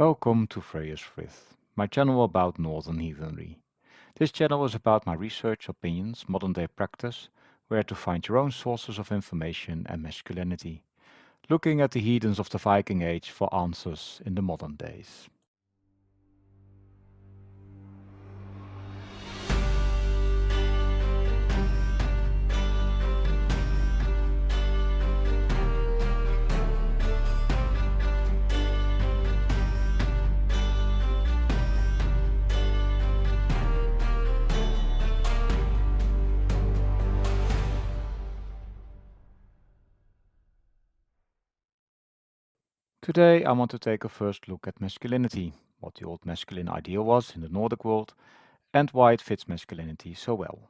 Welcome to Freya's Frith, my channel about Northern Heathenry. This channel is about my research, opinions, modern day practice, where to find your own sources of information and masculinity, looking at the heathens of the Viking Age for answers in the modern days. Today I want to take a first look at masculinity, what the old masculine ideal was in the Nordic world, and why it fits masculinity so well.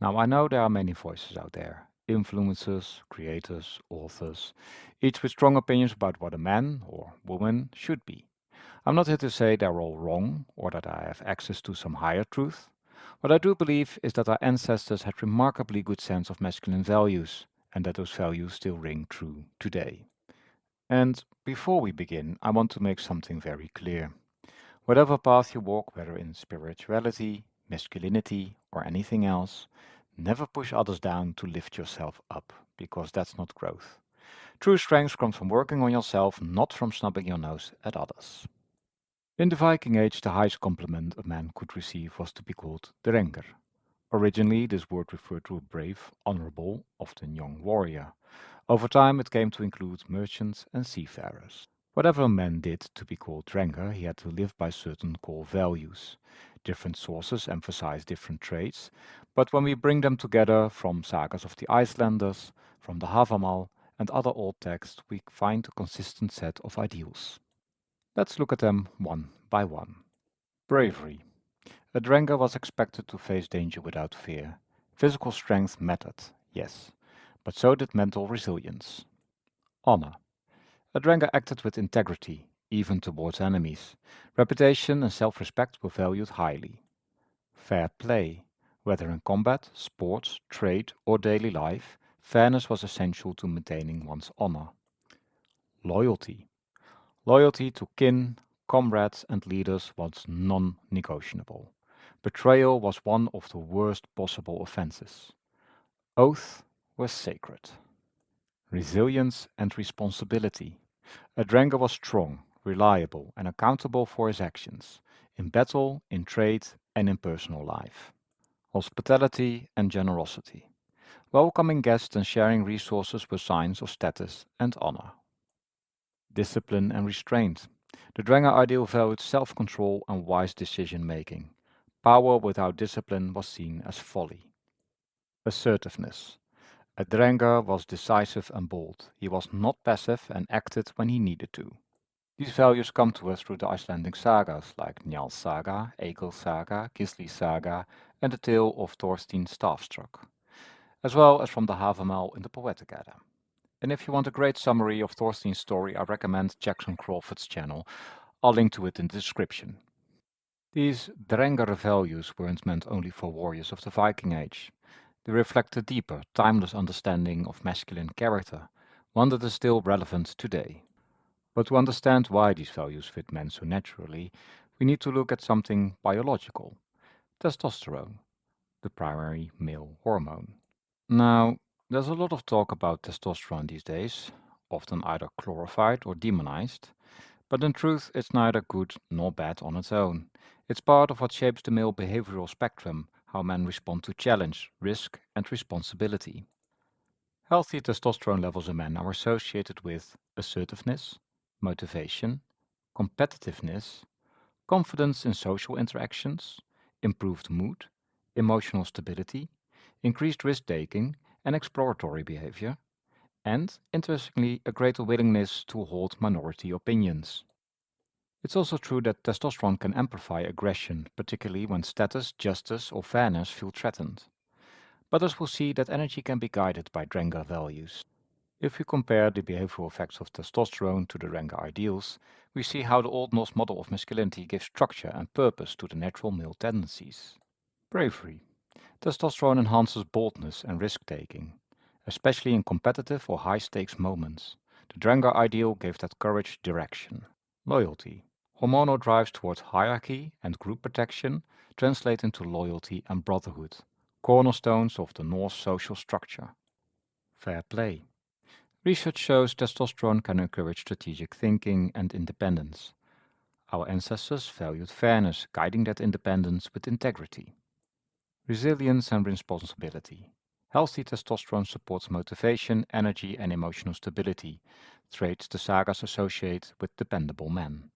Now I know there are many voices out there, influencers, creators, authors, each with strong opinions about what a man or woman should be. I'm not here to say they're all wrong or that I have access to some higher truth. What I do believe is that our ancestors had remarkably good sense of masculine values and that those values still ring true today. And before we begin, I want to make something very clear. Whatever path you walk, whether in spirituality, masculinity, or anything else, never push others down to lift yourself up, because that's not growth. True strength comes from working on yourself, not from snubbing your nose at others. In the Viking Age, the highest compliment a man could receive was to be called Drengr. Originally, this word referred to a brave, honorable, often young warrior. Over time, it came to include merchants and seafarers. Whatever a man did to be called Drengr, he had to live by certain core values. Different sources emphasize different traits, but when we bring them together from sagas of the Icelanders, from the Havamal, and other old texts, we find a consistent set of ideals. Let's look at them one by one. Bravery. A Drengr was expected to face danger without fear. Physical strength mattered, yes, but so did mental resilience. Honor. A Drengr acted with integrity, even towards enemies. Reputation and self-respect were valued highly. Fair play. Whether in combat, sports, trade, or daily life, fairness was essential to maintaining one's honor. Loyalty. Loyalty to kin, comrades, and leaders was non-negotiable. Betrayal was one of the worst possible offenses. Oath was sacred. Resilience and responsibility. A Drengr was strong, reliable, and accountable for his actions, in battle, in trade, and in personal life. Hospitality and generosity. Welcoming guests and sharing resources were signs of status and honor. Discipline and restraint. The Drengr ideal valued self-control and wise decision-making. Power without discipline was seen as folly. Assertiveness. A Drengr was decisive and bold. He was not passive and acted when he needed to. These values come to us through the Icelandic sagas like Njal's saga, Egil's saga, Gisli's saga, and the tale of Thorstein's staff-struck, as well as from the Havamal in the Poetic Edda. And if you want a great summary of Thorstein's story, I recommend Jackson Crawford's channel. I'll link to it in the description. These Drengr values weren't meant only for warriors of the Viking Age. They reflect a deeper, timeless understanding of masculine character, one that is still relevant today. But to understand why these values fit men so naturally, we need to look at something biological: testosterone, the primary male hormone. Now, there's a lot of talk about testosterone these days, often either glorified or demonized, but in truth it's neither good nor bad on its own. It's part of what shapes the male behavioral spectrum, how men respond to challenge, risk, and responsibility. Healthy testosterone levels in men are associated with assertiveness, motivation, competitiveness, confidence in social interactions, improved mood, emotional stability, increased risk-taking and exploratory behavior, and, interestingly, a greater willingness to hold minority opinions. It's also true that testosterone can amplify aggression, particularly when status, justice, or fairness feel threatened. But as we'll see, that energy can be guided by Drengr values. If we compare the behavioral effects of testosterone to the Drengr ideals, we see how the Old Norse model of masculinity gives structure and purpose to the natural male tendencies. Bravery. Testosterone enhances boldness and risk-taking, especially in competitive or high-stakes moments. The Drengr ideal gave that courage direction. Loyalty. Hormonal drives towards hierarchy and group protection translate into loyalty and brotherhood, cornerstones of the Norse social structure. Fair play. Research shows testosterone can encourage strategic thinking and independence. Our ancestors valued fairness, guiding that independence with integrity. Resilience and responsibility. Healthy testosterone supports motivation, energy, and emotional stability, traits the sagas associate with dependable men.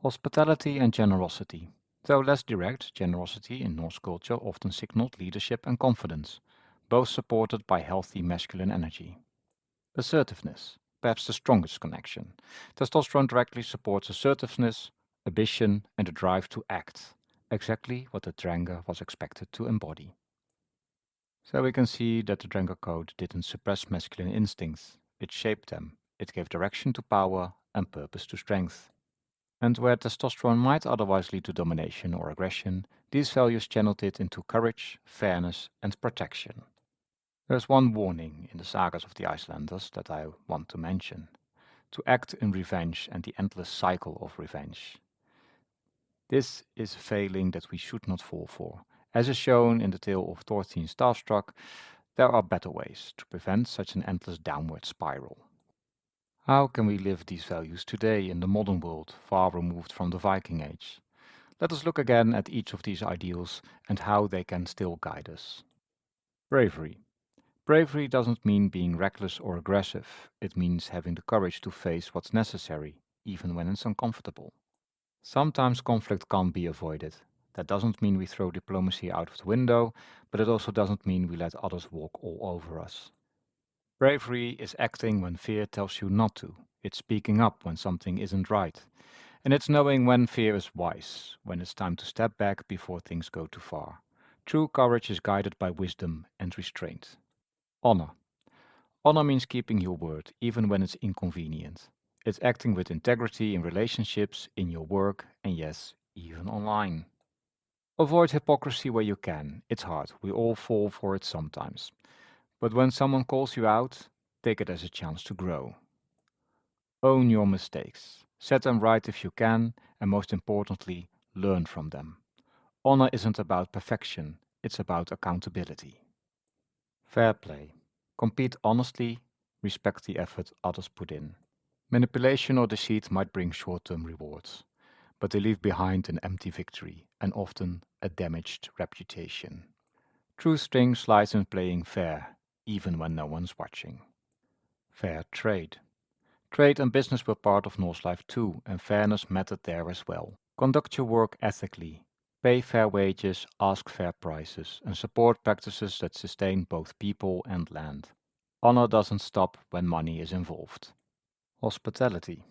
Hospitality and generosity. Though less direct, generosity in Norse culture often signaled leadership and confidence, both supported by healthy masculine energy. Assertiveness, perhaps the strongest connection. Testosterone directly supports assertiveness, ambition, and the drive to act, exactly what the Drengr was expected to embody. So we can see that the Drengr code didn't suppress masculine instincts, it shaped them, it gave direction to power and purpose to strength. And where testosterone might otherwise lead to domination or aggression, these values channeled it into courage, fairness, and protection. There's one warning in the sagas of the Icelanders that I want to mention: to act in revenge and the endless cycle of revenge. This is a failing that we should not fall for. As is shown in the tale of Thorstein Starstruck, there are better ways to prevent such an endless downward spiral. How can we live these values today in the modern world, far removed from the Viking Age? Let us look again at each of these ideals and how they can still guide us. Bravery. Bravery doesn't mean being reckless or aggressive. It means having the courage to face what's necessary, even when it's uncomfortable. Sometimes conflict can't be avoided. That doesn't mean we throw diplomacy out of the window, but it also doesn't mean we let others walk all over us. Bravery is acting when fear tells you not to. It's speaking up when something isn't right. And it's knowing when fear is wise, when it's time to step back before things go too far. True courage is guided by wisdom and restraint. Honor. Honor means keeping your word, even when it's inconvenient. It's acting with integrity in relationships, in your work, and yes, even online. Avoid hypocrisy where you can. It's hard. We all fall for it sometimes. But when someone calls you out, take it as a chance to grow. Own your mistakes. Set them right if you can, and most importantly, learn from them. Honor isn't about perfection, it's about accountability. Fair play. Compete honestly, respect the effort others put in. Manipulation or deceit might bring short-term rewards, but they leave behind an empty victory and often a damaged reputation. True strength lies in playing fair, even when no one's watching. Fair trade. Trade and business were part of Norse life too, and fairness mattered there as well. Conduct your work ethically. Pay fair wages, ask fair prices, and support practices that sustain both people and land. Honor doesn't stop when money is involved. Hospitality.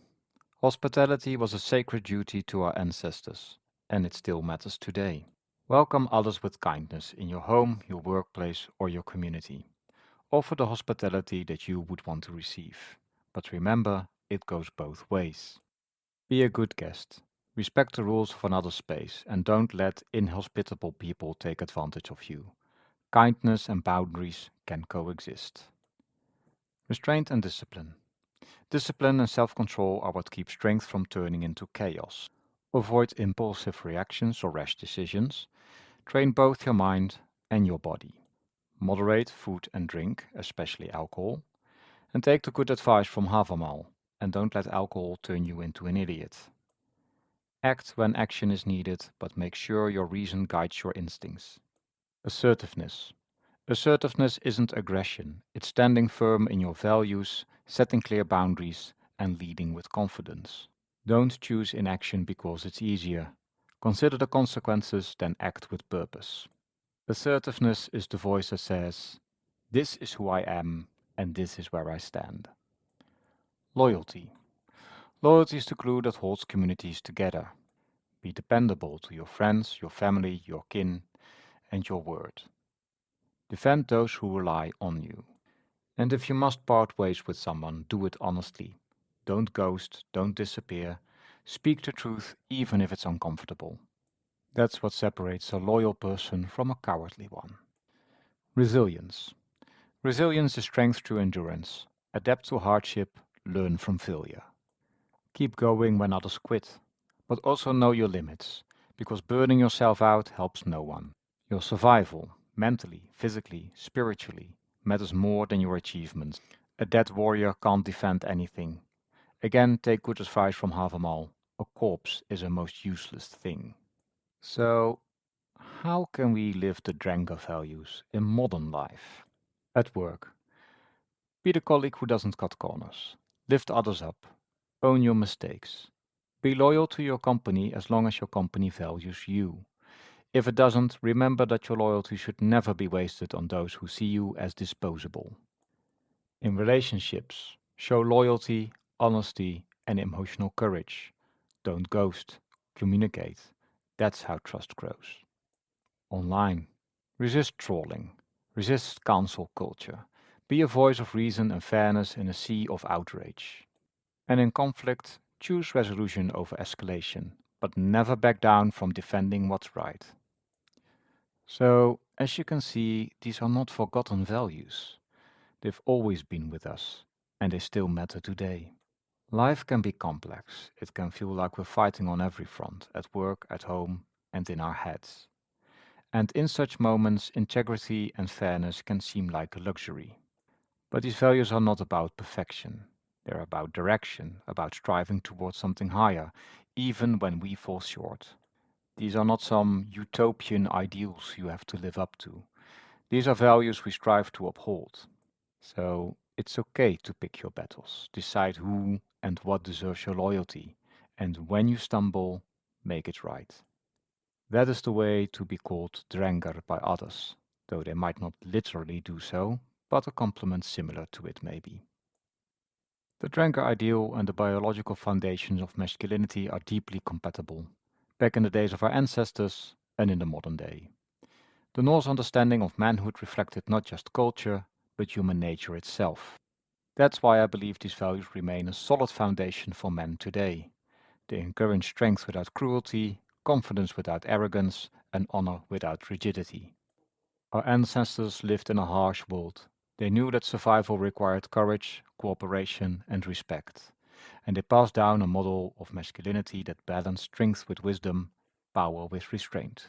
Hospitality was a sacred duty to our ancestors, and it still matters today. Welcome others with kindness in your home, your workplace, or your community. Offer the hospitality that you would want to receive. But remember, it goes both ways. Be a good guest. Respect the rules of another space and don't let inhospitable people take advantage of you. Kindness and boundaries can coexist. Restraint and discipline. Discipline and self-control are what keep strength from turning into chaos. Avoid impulsive reactions or rash decisions. Train both your mind and your body. Moderate food and drink, especially alcohol. And take the good advice from Hormonal, and don't let alcohol turn you into an idiot. Act when action is needed, but make sure your reason guides your instincts. Assertiveness. Assertiveness isn't aggression, it's standing firm in your values, setting clear boundaries, and leading with confidence. Don't choose inaction because it's easier. Consider the consequences, then act with purpose. Assertiveness is the voice that says, "This is who I am, and this is where I stand." Loyalty. Loyalty is the glue that holds communities together. Be dependable to your friends, your family, your kin, and your word. Defend those who rely on you. And if you must part ways with someone, do it honestly. Don't ghost, don't disappear. Speak the truth even if it's uncomfortable. That's what separates a loyal person from a cowardly one. Resilience. Resilience is strength through endurance. Adapt to hardship, learn from failure. Keep going when others quit. But also know your limits, because burning yourself out helps no one. Your survival, mentally, physically, spiritually, matters more than your achievements. A dead warrior can't defend anything. Again, take good advice from Havamal. A corpse is a most useless thing. So, how can we live the Drengr values in modern life? At work, be the colleague who doesn't cut corners. Lift others up. Own your mistakes. Be loyal to your company as long as your company values you. If it doesn't, remember that your loyalty should never be wasted on those who see you as disposable. In relationships, show loyalty, honesty, and emotional courage. Don't ghost, communicate. That's how trust grows. Online, resist trolling, resist cancel culture. Be a voice of reason and fairness in a sea of outrage. And in conflict, choose resolution over escalation, but never back down from defending what's right. So, as you can see, these are not forgotten values. They've always been with us, and they still matter today. Life can be complex. It can feel like we're fighting on every front, at work, at home, and in our heads. And in such moments, integrity and fairness can seem like a luxury. But these values are not about perfection. They're about direction, about striving towards something higher, even when we fall short. These are not some utopian ideals you have to live up to. These are values we strive to uphold. So it's okay to pick your battles, decide who and what deserves your loyalty, and when you stumble, make it right. That is the way to be called Drengr by others, though they might not literally do so, but a compliment similar to it maybe. The Drengr ideal and the biological foundations of masculinity are deeply compatible, back in the days of our ancestors and in the modern day. The Norse understanding of manhood reflected not just culture, but human nature itself. That's why I believe these values remain a solid foundation for men today. They encourage strength without cruelty, confidence without arrogance, and honor without rigidity. Our ancestors lived in a harsh world. They knew that survival required courage, cooperation, and respect, and they passed down a model of masculinity that balanced strength with wisdom, power with restraint.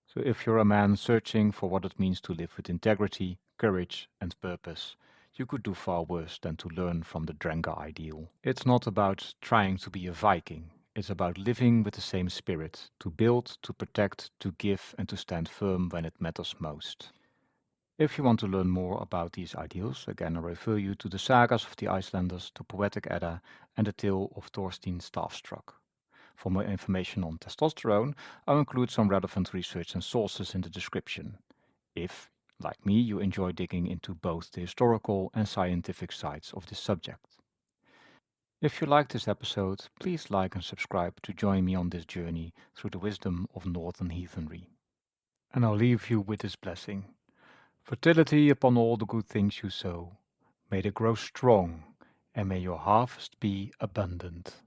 So if you're a man searching for what it means to live with integrity, courage, and purpose, you could do far worse than to learn from the Drengr ideal. It's not about trying to be a Viking. It's about living with the same spirit, to build, to protect, to give, and to stand firm when it matters most. If you want to learn more about these ideals, again I refer you to the sagas of the Icelanders, the Poetic Edda, and the tale of Thorstein Staffstruck. For more information on testosterone, I'll include some relevant research and sources in the description. If, like me, you enjoy digging into both the historical and scientific sides of this subject. If you liked this episode, please like and subscribe to join me on this journey through the wisdom of Northern heathenry. And I'll leave you with this blessing. Fertility upon all the good things you sow. May they grow strong, and may your harvest be abundant.